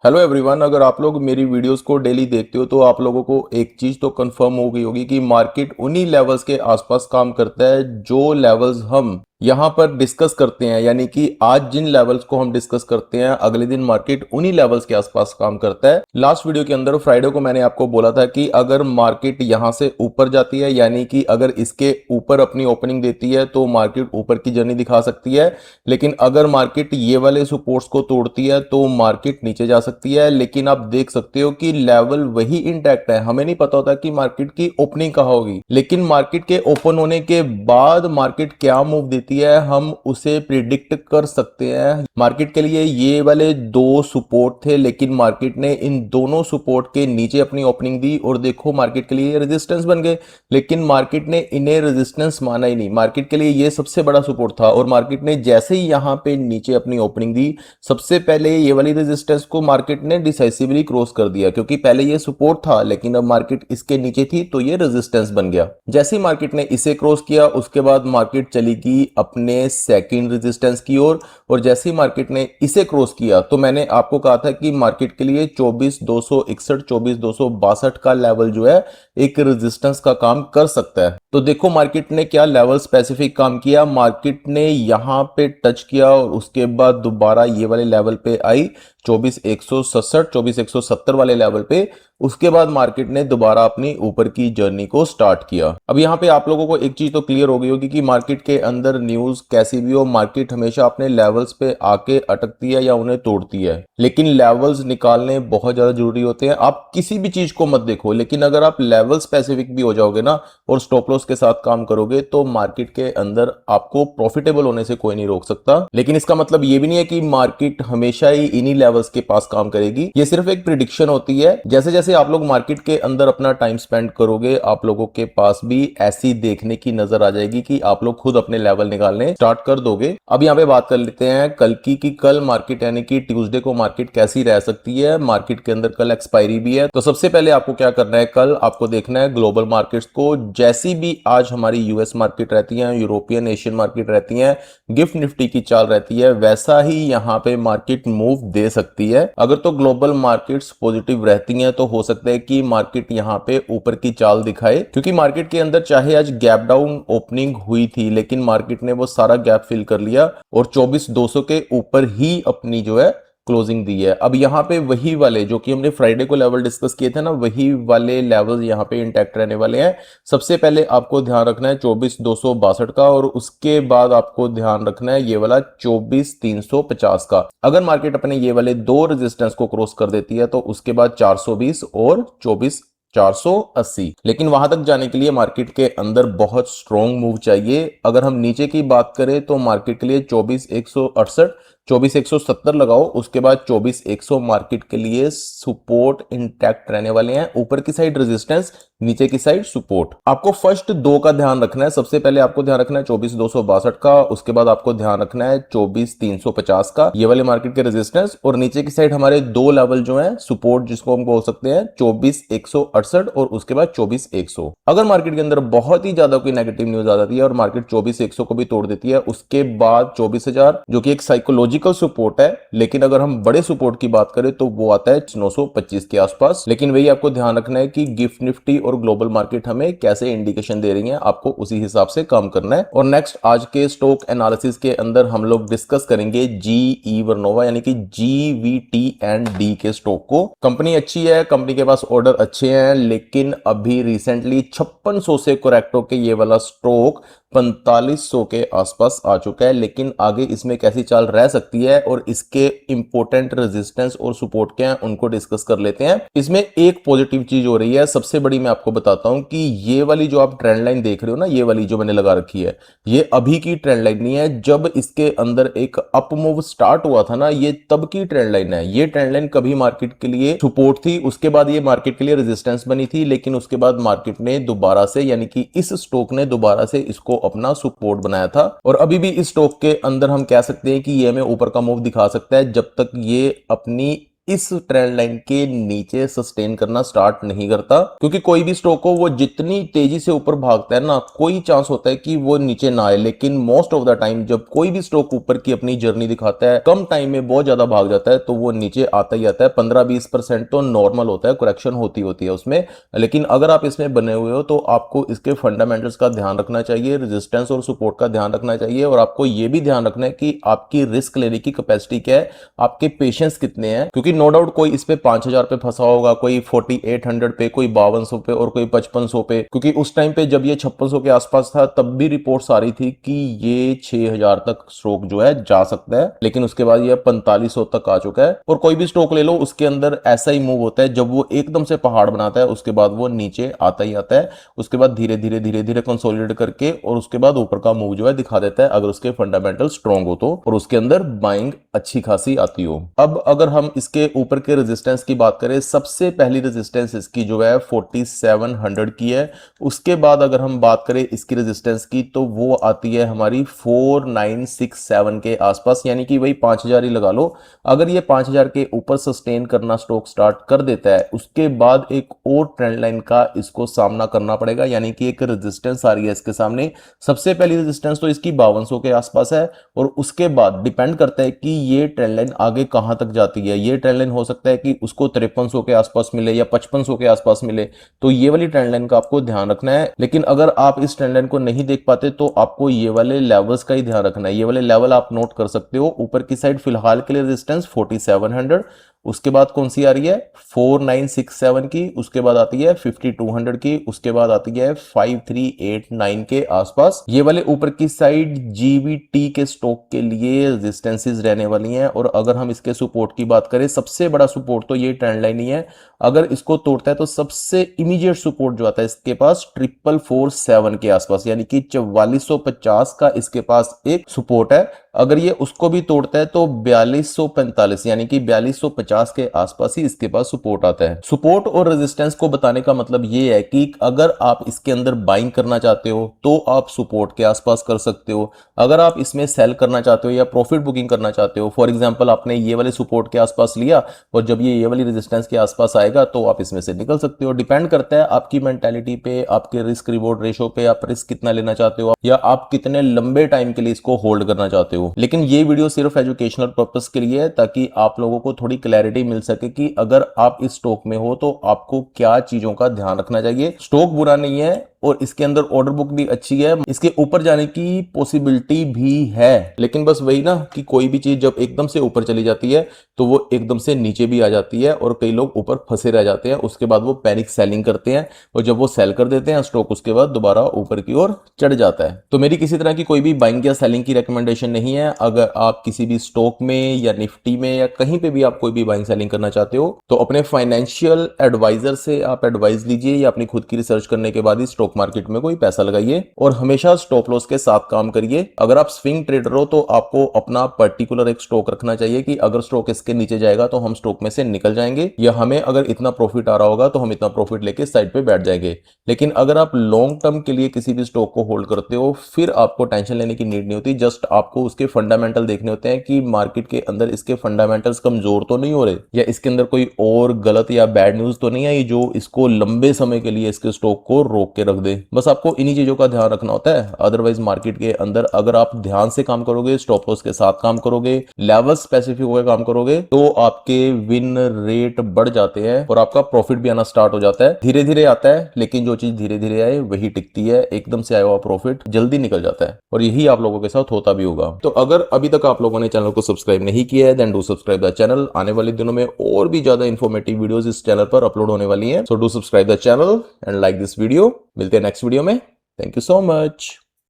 Hello everyone. अगर आप लोग मेरी वीडियोस को डेली देखते हो तो आप लोगों को एक चीज तो कंफर्म हो गई होगी कि मार्केट उन्हीं लेवल्स के आसपास काम करता है जो लेवल्स हम यहाँ पर डिस्कस करते हैं। यानी कि आज जिन लेवल्स को हम डिस्कस करते हैं अगले दिन मार्केट उन्हीं लेवल्स के आसपास काम करता है। लास्ट वीडियो के अंदर फ्राइडे को मैंने आपको बोला था कि अगर मार्केट यहाँ से ऊपर जाती है, यानी कि अगर इसके ऊपर अपनी ओपनिंग देती है तो मार्केट ऊपर की जर्नी दिखा सकती है। लेकिन अगर मार्केट ये वाले सपोर्ट्स को तोड़ती है तो मार्केट नीचे जा सकती है। लेकिन आप देख सकते हो कि लेवल वही इंटैक्ट है। हमें नहीं पता होता कि मार्केट की ओपनिंग कहाँ होगी, लेकिन मार्केट के ओपन होने के बाद मार्केट क्या मूव देती है हम उसे प्रिडिक्ट कर सकते हैं। मार्केट के लिए ये वाले दो सपोर्ट थे, लेकिन मार्केट ने इन दोनों सपोर्ट के नीचे अपनी ओपनिंग दी और देखो मार्केट के लिए रेजिस्टेंस बन गए। लेकिन मार्केट ने इन्हें रेजिस्टेंस माना ही नहीं। मार्केट के लिए ये सबसे बड़ा सपोर्ट था और मार्केट ने जैसे ही यहां पे नीचे अपनी ओपनिंग दी, सबसे पहले ये वाली रेजिस्टेंस को मार्केट ने डिसाइसिवली क्रॉस कर दिया, क्योंकि पहले ये सपोर्ट था लेकिन अब मार्केट इसके नीचे थी तो ये रेजिस्टेंस बन गया। जैसे ही मार्केट ने इसे क्रॉस किया उसके बाद मार्केट चली गई अपने सेकंड रेजिस्टेंस की ओर। और जैसे ही मार्केट ने इसे क्रॉस किया तो मैंने आपको कहा था कि मार्केट के लिए 24,261 24,262 का लेवल जो है एक रेजिस्टेंस का काम कर सकता है। तो देखो मार्केट ने क्या लेवल स्पेसिफिक काम किया। मार्केट ने यहां पे टच किया और उसके बाद दोबारा ये वाले लेवल पे आई 24,167 24,170 वाले लेवल पे। उसके बाद मार्केट ने दोबारा अपनी ऊपर की जर्नी को स्टार्ट किया। अब यहां पे आप लोगों को एक चीज तो क्लियर हो गई होगी कि मार्केट के अंदर न्यूज कैसी भी हो, मार्केट हमेशा अपने लेवल्स पे आके अटकती है या उन्हें तोड़ती है। लेकिन लेवल्स निकालने बहुत ज्यादा जरूरी होते हैं। आप किसी भी चीज को मत देखो, लेकिन अगर आप लेवल स्पेसिफिक भी हो जाओगे ना और स्टॉप लॉस के साथ काम करोगे तो मार्केट के अंदर आपको प्रॉफिटेबल होने से कोई नहीं रोक सकता। लेकिन इसका मतलब ये भी नहीं है कि मार्केट हमेशा ही इन्हीं लेवल्स के पास काम करेगी। ये सिर्फ एक प्रिडिक्शन होती है। जैसे जैसे आप लोग मार्केट के अंदर अपना टाइम स्पेंड करोगे आप लोगों के पास भी ऐसी देखने की नजर आ जाएगी कि आप लोग खुद अपने लेवल निकालने स्टार्ट कर दोगे। अब यहां पे बात कर लेते हैं कल की कल मार्केट यानी कि ट्यूसडे को मार्केट कैसी रह सकती है। मार्केट के अंदर कल एक्सपायरी भी है, तो सबसे पहले आपको क्या करना है, कल आपको देखना है ग्लोबल मार्केट्स को। जैसी भी आज हमारी यूएस मार्केट रहती है, यूरोपियन एशियन मार्केट रहती है, गिफ्ट निफ्टी की चाल रहती है, वैसा ही यहां पे मार्केट मूव दे सकती है। अगर तो ग्लोबल मार्केट्स पॉजिटिव रहती हैं तो हो सकता है कि मार्केट यहां पे ऊपर की चाल दिखाए, क्योंकि मार्केट के अंदर चाहे आज गैप डाउन ओपनिंग हुई थी लेकिन मार्केट ने वो सारा गैप फिल कर लिया और 24,200 के ऊपर ही अपनी जो है क्लोजिंग दी है। अब यहाँ पे वही वाले जो कि हमने फ्राइडे को लेवल डिस्कस किए थे ना, वही वाले लेवल यहाँ पे इंटैक्ट रहने वाले हैं। सबसे पहले आपको ध्यान रखना है 24,262 का और उसके बाद आपको ध्यान रखना है ये वाला 24,350 का। अगर मार्केट अपने ये वाले दो रेजिस्टेंस को क्रॉस कर देती है तो उसके बाद 420 और 24,480। लेकिन वहां तक जाने के लिए मार्केट के अंदर बहुत स्ट्रॉन्ग मूव चाहिए। अगर हम नीचे की बात करें तो मार्केट के लिए 24,168 24,170 लगाओ, उसके बाद 24,100 मार्केट के लिए सपोर्ट इंटैक्ट रहने वाले हैं। ऊपर की साइड रेजिस्टेंस, नीचे की साइड सपोर्ट। आपको फर्स्ट दो का ध्यान रखना है। सबसे पहले आपको ध्यान रखना है 24,262 का, उसके बाद आपको ध्यान रखना है 24,350 का, ये वाले मार्केट के रेजिस्टेंस। और नीचे की साइड हमारे दो लेवल जो है सपोर्ट जिसको हम बोल सकते हैं 24,168 और उसके बाद 24,100। अगर मार्केट के अंदर बहुत ही ज्यादा कोई नेगेटिव न्यूज आ जाती है और मार्केट 24,100 को भी तोड़ देती है, उसके बाद 24,000 जो कि एक साइकोलॉजिकल सपोर्ट है, लेकिन अगर हम बड़े सपोर्ट की बात करें तो वो आता है 925 के आसपास। लेकिन वही आपको ध्यान रखना है कि गिफ्ट निफ्टी और ग्लोबल मार्केट हमें कैसे इंडिकेशन दे रही हैं, आपको उसी हिसाब से काम करना है। और नेक्स्ट आज के स्टॉक एनालिसिस के अंदर हम लोग डिस्कस करेंगे जीई वर्नोवा यानी कि जीवीटी एंड डी के स्टॉक को। कंपनी अच्छी है, कंपनी के पास ऑर्डर अच्छे हैं, लेकिन अभी रिसेंटली 5600 से करेक्ट होके ये वाला स्टॉक 4500 के आसपास आ चुका है। लेकिन आगे इसमें कैसी चाल रह सकती है और इसके इंपॉर्टेंट रेजिस्टेंस और सपोर्ट क्या है उनको डिस्कस कर लेते हैं। इसमें एक पॉजिटिव चीज हो रही है, सबसे बड़ी मैं आपको बताता हूं कि ये वाली जो आप ट्रेंड लाइन देख रहे हो ना, ये वाली जो मैंने लगा रखी है, ये अभी की ट्रेंड लाइन नहीं है। जब इसके अंदर एक अप मूव स्टार्ट हुआ था ना, ये तब की ट्रेंड लाइन है। ये ट्रेंड लाइन कभी मार्केट के लिए सपोर्ट थी, उसके बाद ये मार्केट के लिए रेजिस्टेंस बनी थी, लेकिन उसके बाद मार्केट ने दोबारा से यानी कि इस स्टॉक ने दोबारा से इसको अपना सपोर्ट बनाया था। और अभी भी इस स्टॉक के अंदर हम कह सकते हैं कि ये हमें ऊपर का मूव दिखा सकता है जब तक ये अपनी इस ट्रेंड लाइन के नीचे सस्टेन करना स्टार्ट नहीं करता, क्योंकि कोई भी स्टॉक हो वो जितनी तेजी से ऊपर भागता है ना, कोई चांस होता है कि वो नीचे ना आए, लेकिन मोस्ट ऑफ द टाइम जब कोई भी स्टॉक ऊपर की अपनी जर्नी दिखाता है, कम टाइम में बहुत ज्यादा भाग जाता है, तो वो नीचे आता ही आता है। 15-20% तो नॉर्मल होता है, करेक्शन होती है उसमें। लेकिन अगर आप इसमें बने हुए हो तो आपको इसके फंडामेंटल्स का ध्यान रखना चाहिए, रेजिस्टेंस और सपोर्ट का ध्यान रखना चाहिए, और आपको यह भी ध्यान रखना है कि आपकी रिस्क लेने की कैपेसिटी क्या है, आपके पेशेंस कितने हैं। क्योंकि नो डाउट कोई इस पे 5000 पे फंसा होगा, कोई 4800 पे, कोई 5200 पे और कोई 5500 पे। क्योंकि उस टाइम पे जब ये 5600 के आसपास था तब भी रिपोर्ट्स आ रही थी कि ये 6000 तक स्टॉक जो है जा सकता है, लेकिन उसके बाद ये 4500 तक आ चुका है। और कोई भी स्टॉक ले लो, उसके अंदर ऐसा ही मूव होता है, जब वो एकदम से पहाड़ बनाता है उसके बाद वो नीचे आता ही आता है, उसके बाद धीरे धीरे धीरे धीरे कंसोलिडेट करके और उसके बाद ऊपर का मूव जो है दिखा देता है, अगर उसके फंडामेंटल स्ट्रॉन्ग हो तो, और उसके अंदर बाइंग अच्छी खासी आती हो। अब अगर हम इसके ऊपर के रेजिस्टेंस की बात करें, सबसे पहली रेजिस्टेंस इसकी जो है 4700 की है। उसके बाद अगर हम बात करें इसकी रेजिस्टेंस की तो वो आती है हमारी 4967 के आसपास, यानी कि वही 5000 ही लगा लो। अगर ये 5000 के ऊपर सस्टेन करना स्टॉक स्टार्ट कर देता है, उसके बाद एक और ट्रेंड लाइन का इसको सामना करना पड़ेगा, यानी कि एक रेजिस्टेंस आ रही है इसके सामने। सबसे पहली रेजिस्टेंस तो इसकी 5200 के आसपास है, और उसके बाद डिपेंड करता है कि ये ट्रेंड लाइन आगे कहां तक जाती है। ये ट्रेंड लाइन हो सकता है कि उसको 5300 के आसपास मिले या 5500 के आसपास मिले, तो ये वाली ट्रेंड लाइन का आपको ध्यान रखना है। लेकिन अगर आप इस ट्रेंड लाइन को नहीं देख पाते तो आपको ये वाले लेवल्स का ही ध्यान रखना है। ये वाले लेवल आप नोट कर सकते हो। ऊपर की साइड फिलहाल के लिए रेजिस्टेंस 4700, उसके बाद कौन सी आ रही है 4967 की, उसके बाद आती है 5200 की, उसके बाद आती है 5389 के आसपास। ये वाले ऊपर की साइड जीवीटी के स्टॉक के लिए रेजिस्टेंसेस रहने वाली हैं। और अगर हम इसके सपोर्ट की बात करें, सबसे बड़ा सपोर्ट तो ये ट्रेंड लाइन ही है। अगर इसको तोड़ता है तो सबसे इमीडिएट सपोर्ट जो आता है इसके पास 4447 के आसपास, यानी कि 4450 का इसके पास एक सपोर्ट है। अगर ये उसको भी तोड़ता है तो 4245 यानी कि 4250 के आसपास ही इसके पास सपोर्ट आता है। सपोर्ट और रेजिस्टेंस को बताने का मतलब ये है कि अगर आप इसके अंदर बाइंग करना चाहते हो तो आप सपोर्ट के आसपास कर सकते हो। अगर आप इसमें सेल करना चाहते हो या प्रॉफिट बुकिंग करना चाहते हो, फॉर एग्जांपल आपने ये वाले सपोर्ट के आसपास लिया और जब ये वाली रेजिस्टेंस के आसपास आएगा तो आप इसमें से निकल सकते हो। डिपेंड करता है आपकी मेंटालिटी पे, आपके रिस्क रिवॉर्ड रेशो पे, आप रिस्क कितना लेना चाहते हो या आप कितने लंबे टाइम के लिए इसको होल्ड करना चाहते हो। लेकिन ये वीडियो सिर्फ एजुकेशनल पर्पस के लिए है, ताकि आप लोगों को थोड़ी क्लैरिटी मिल सके कि अगर आप इस स्टॉक में हो तो आपको क्या चीजों का ध्यान रखना चाहिए। स्टॉक बुरा नहीं है और इसके अंदर ऑर्डर बुक भी अच्छी है, इसके ऊपर जाने की पॉसिबिलिटी भी है। लेकिन बस वही ना कि कोई भी चीज जब एकदम से ऊपर चली जाती है तो वो एकदम से नीचे भी आ जाती है और कई लोग ऊपर फंसे रह जाते हैं। उसके बाद वो पैनिक सेलिंग करते हैं और जब वो सेल कर देते हैं स्टॉक, उसके बाद दोबारा ऊपर की ओर चढ़ जाता है। तो मेरी किसी तरह की कोई भी बाइंग या सेलिंग की रिकमेंडेशन नहीं है। अगर आप किसी भी स्टॉक में या निफ्टी में या कहीं पे भी आप कोई भी बाइंग सेलिंग करना चाहते हो तो अपने फाइनेंशियल एडवाइजर से आप एडवाइस लीजिए या अपनी खुद की रिसर्च करने के बाद ही स्टॉक मार्केट में कोई पैसा लगाइए, और हमेशा स्टॉप लॉस के साथ काम करिए। अगर आप स्विंग ट्रेडर हो तो आपको अपना पर्टिकुलर एक स्टॉक रखना चाहिए कि अगर स्टॉक इसके नीचे जाएगा तो हम स्टॉक में से निकल जाएंगे, या हमें अगर इतना प्रॉफिट आ रहा होगा तो हम इतना प्रॉफिट लेके साइड पे बैठ जाएंगे। लेकिन अगर आप लॉन्ग टर्म के लिए किसी भी स्टॉक को होल्ड करते हो फिर आपको टेंशन लेने की नीड नहीं होती। जस्ट आपको उसके फंडामेंटल देखने होते हैं कि मार्केट के अंदर इसके फंडामेंटल्स कमजोर तो नहीं हो रहे या इसके अंदर कोई और गलत या बैड न्यूज तो नहीं आई जो इसको लंबे समय के लिए इसके स्टॉक को रोक के रख दे। बस आपको इन्हीं चीजों का ध्यान रखना होता है। अदरवाइज मार्केट के अंदर अगर आप ध्यान से काम करोगे, स्टॉप लॉस के साथ काम करोगे, लेवल स्पेसिफिक होकर काम करोगे तो आपके विन रेट बढ़ जाते हैं और आपका प्रॉफिट भी आना स्टार्ट हो जाता है। धीरे धीरे आता है, लेकिन जो चीज धीरे धीरे आए वही टिकती है। एकदम से आया हुआ प्रॉफिट जल्दी निकल जाता है और यही आप लोगों के साथ होता भी होगा। तो अगर अभी तक आप लोगों ने चैनल को सब्सक्राइब नहीं किया है then do subscribe the channel. आने वाले दिनों में और भी ज्यादा इंफॉर्मेटिव वीडियोस इस चैनल पर अपलोड होने वाली हैं। So do subscribe the channel and like this video. मिलते हैं नेक्स्ट वीडियो में। Thank you so much.